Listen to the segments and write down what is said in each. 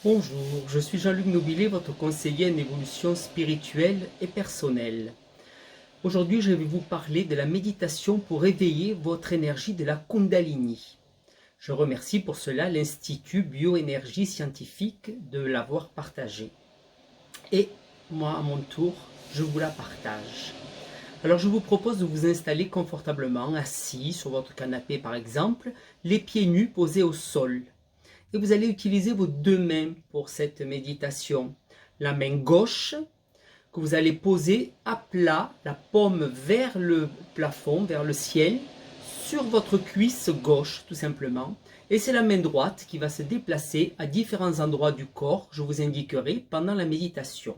Bonjour, je suis Jean-Luc Nobilet, votre conseiller en évolution spirituelle et personnelle. Aujourd'hui, je vais vous parler de la méditation pour éveiller votre énergie de la Kundalini. Je remercie pour cela l'Institut Bioénergie Scientifique de l'avoir partagé. Et moi, à mon tour, je vous la partage. Alors, je vous propose de vous installer confortablement, assis sur votre canapé par exemple, les pieds nus posés au sol. Et vous allez utiliser vos deux mains pour cette méditation. La main gauche que vous allez poser à plat, la paume vers le plafond, vers le ciel, sur votre cuisse gauche tout simplement. Et c'est la main droite qui va se déplacer à différents endroits du corps, je vous indiquerai pendant la méditation.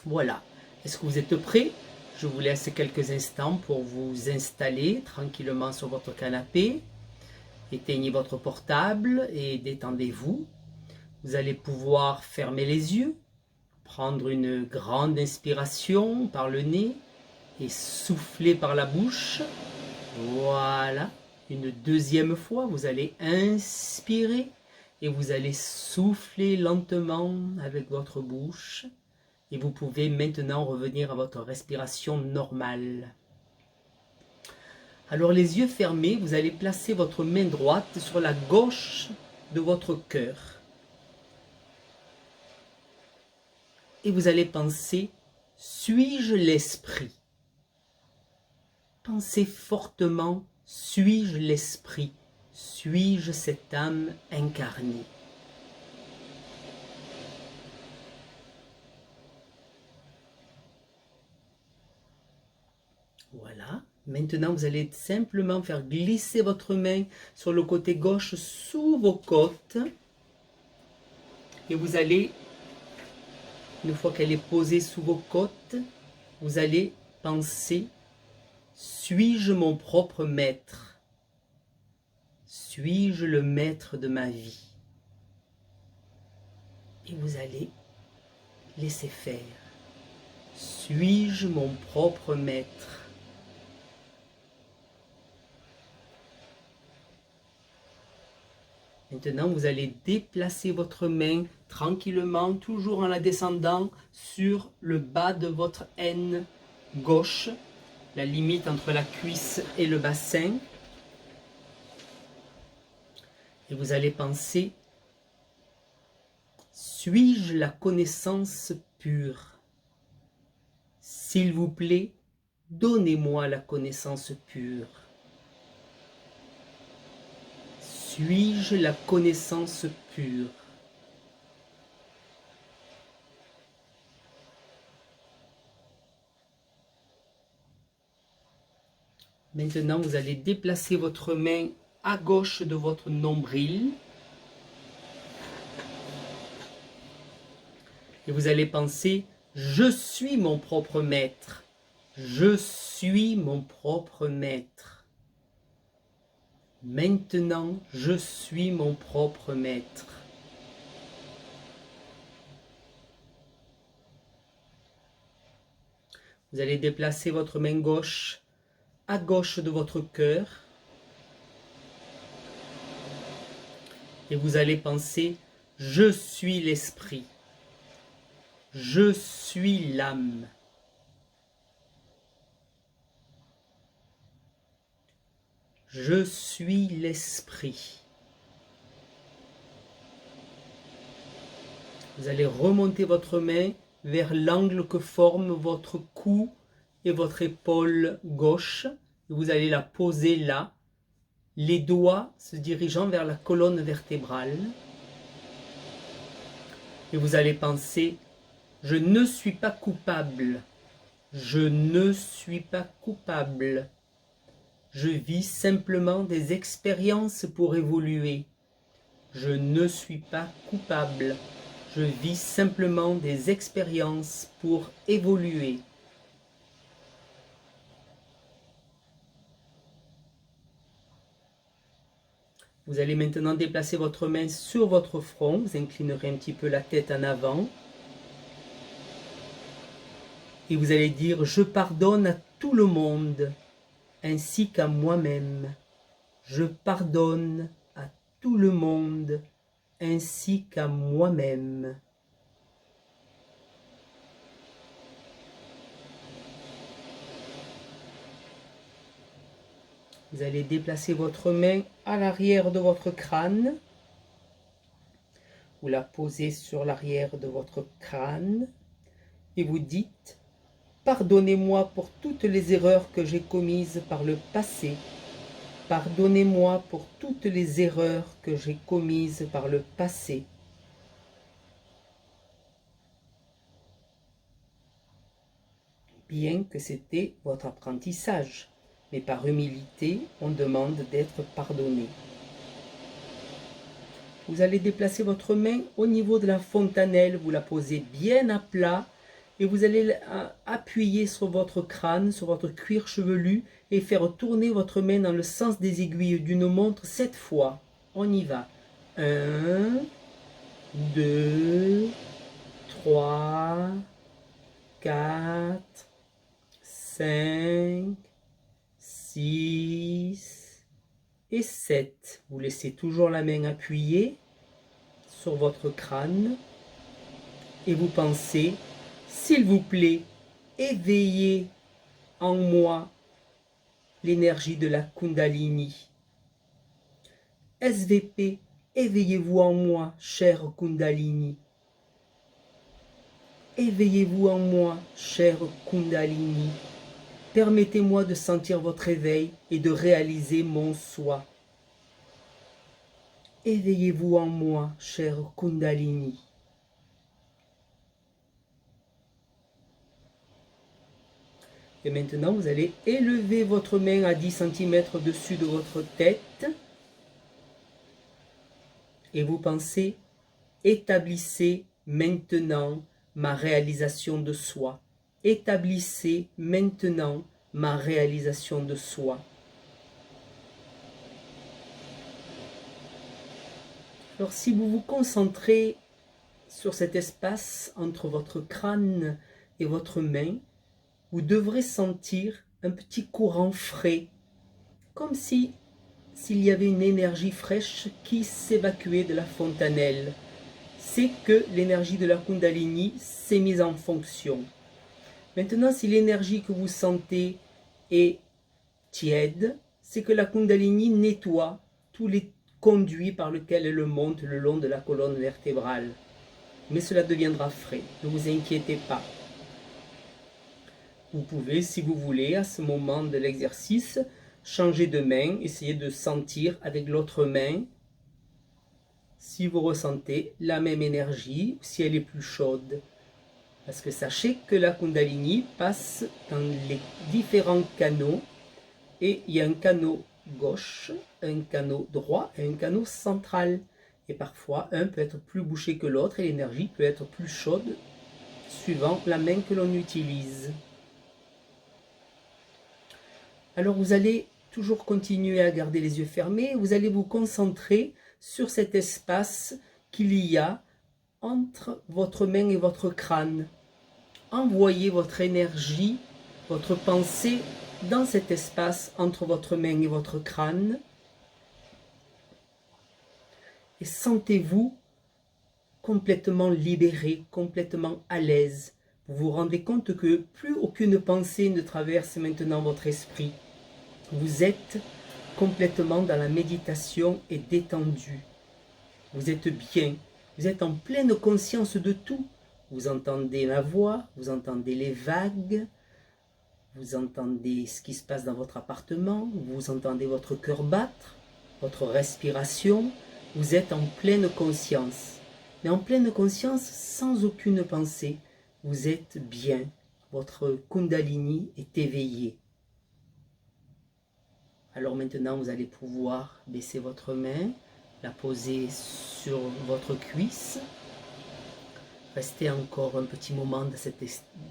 Voilà. Est-ce que vous êtes prêts? Je vous laisse quelques instants pour vous installer tranquillement sur votre canapé. Éteignez votre portable et détendez-vous. Vous allez pouvoir fermer les yeux, prendre une grande inspiration par le nez et souffler par la bouche. Voilà. Une deuxième fois, vous allez inspirer et vous allez souffler lentement avec votre bouche. Et vous pouvez maintenant revenir à votre respiration normale. Alors les yeux fermés, vous allez placer votre main droite sur la gauche de votre cœur. Et vous allez penser, suis-je l'esprit? Pensez fortement, suis-je l'esprit? Suis-je cette âme incarnée? Voilà. Maintenant, vous allez simplement faire glisser votre main sur le côté gauche sous vos côtes. Et vous allez, une fois qu'elle est posée sous vos côtes, vous allez penser, suis-je mon propre maître? Suis-je le maître de ma vie? Et vous allez laisser faire. Suis-je mon propre maître? Maintenant, vous allez déplacer votre main tranquillement, toujours en la descendant sur le bas de votre aine gauche, la limite entre la cuisse et le bassin. Et vous allez penser, suis-je la connaissance pure? S'il vous plaît, donnez-moi la connaissance pure. Suis-je la connaissance pure? Maintenant, vous allez déplacer votre main à gauche de votre nombril. Et vous allez penser, je suis mon propre maître. Je suis mon propre maître. Maintenant, je suis mon propre maître. Vous allez déplacer votre main gauche à gauche de votre cœur. Et vous allez penser, je suis l'esprit. Je suis l'âme. Je suis l'esprit. Vous allez remonter votre main vers l'angle que forment votre cou et votre épaule gauche. Vous allez la poser là, les doigts se dirigeant vers la colonne vertébrale. Et vous allez penser, je ne suis pas coupable. Je ne suis pas coupable. Je vis simplement des expériences pour évoluer. Je ne suis pas coupable. Je vis simplement des expériences pour évoluer. Vous allez maintenant déplacer votre main sur votre front. Vous inclinerez un petit peu la tête en avant. Et vous allez dire, je pardonne à tout le monde, ainsi qu'à moi-même. Je pardonne à tout le monde, ainsi qu'à moi-même. Vous allez déplacer votre main à l'arrière de votre crâne. Vous la posez sur l'arrière de votre crâne et vous dites « Pardonnez-moi pour toutes les erreurs que j'ai commises par le passé. Pardonnez-moi pour toutes les erreurs que j'ai commises par le passé. » Bien que c'était votre apprentissage, mais par humilité, on demande d'être pardonné. Vous allez déplacer votre main au niveau de la fontanelle, vous la posez bien à plat et vous allez appuyer sur votre crâne, sur votre cuir chevelu et faire tourner votre main dans le sens des aiguilles d'une montre 7 fois. On y va. 1, 2, 3, 4, 5, 6 et 7. Vous laissez toujours la main appuyée sur votre crâne et vous pensez, s'il vous plaît, éveillez en moi l'énergie de la Kundalini. SVP, éveillez-vous en moi, chère Kundalini. Éveillez-vous en moi, chère Kundalini. Permettez-moi de sentir votre éveil et de réaliser mon soi. Éveillez-vous en moi, chère Kundalini. Et maintenant, vous allez élever votre main à 10 cm au-dessus de votre tête. Et vous pensez, établissez maintenant ma réalisation de soi. Établissez maintenant ma réalisation de soi. Alors si vous vous concentrez sur cet espace entre votre crâne et votre main, vous devrez sentir un petit courant frais, comme s'il y avait une énergie fraîche qui s'évacuait de la fontanelle. C'est que l'énergie de la Kundalini s'est mise en fonction. Maintenant, si l'énergie que vous sentez est tiède, c'est que la Kundalini nettoie tous les conduits par lesquels elle monte le long de la colonne vertébrale. Mais cela deviendra frais, ne vous inquiétez pas. Vous pouvez, si vous voulez, à ce moment de l'exercice, changer de main, essayer de sentir avec l'autre main si vous ressentez la même énergie ou si elle est plus chaude. Parce que sachez que la Kundalini passe dans les différents canaux et il y a un canal gauche, un canal droit et un canal central. Et parfois, un peut être plus bouché que l'autre et l'énergie peut être plus chaude suivant la main que l'on utilise. Alors vous allez toujours continuer à garder les yeux fermés, vous allez vous concentrer sur cet espace qu'il y a entre votre main et votre crâne. Envoyez votre énergie, votre pensée dans cet espace entre votre main et votre crâne. Et sentez-vous complètement libéré, complètement à l'aise. Vous vous rendez compte que plus aucune pensée ne traverse maintenant votre esprit. Vous êtes complètement dans la méditation et détendu. Vous êtes bien, vous êtes en pleine conscience de tout. Vous entendez ma voix, vous entendez les vagues, vous entendez ce qui se passe dans votre appartement, vous entendez votre cœur battre, votre respiration. Vous êtes en pleine conscience, mais en pleine conscience sans aucune pensée. Vous êtes bien, votre Kundalini est éveillée. Alors maintenant, vous allez pouvoir baisser votre main, la poser sur votre cuisse. Restez encore un petit moment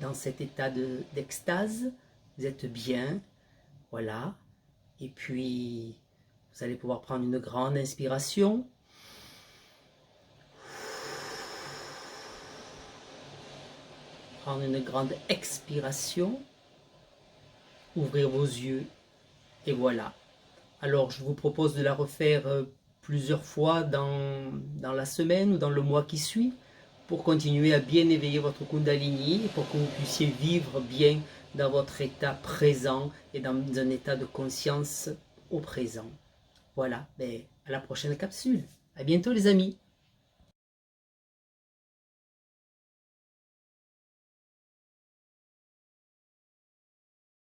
dans cet état d'extase. Vous êtes bien, voilà. Et puis, vous allez pouvoir prendre une grande inspiration. Prendre une grande expiration. Ouvrir vos yeux. Et voilà. Alors, je vous propose de la refaire plusieurs fois dans la semaine ou dans le mois qui suit pour continuer à bien éveiller votre Kundalini et pour que vous puissiez vivre bien dans votre état présent et dans un état de conscience au présent. Voilà, à la prochaine capsule. À bientôt les amis.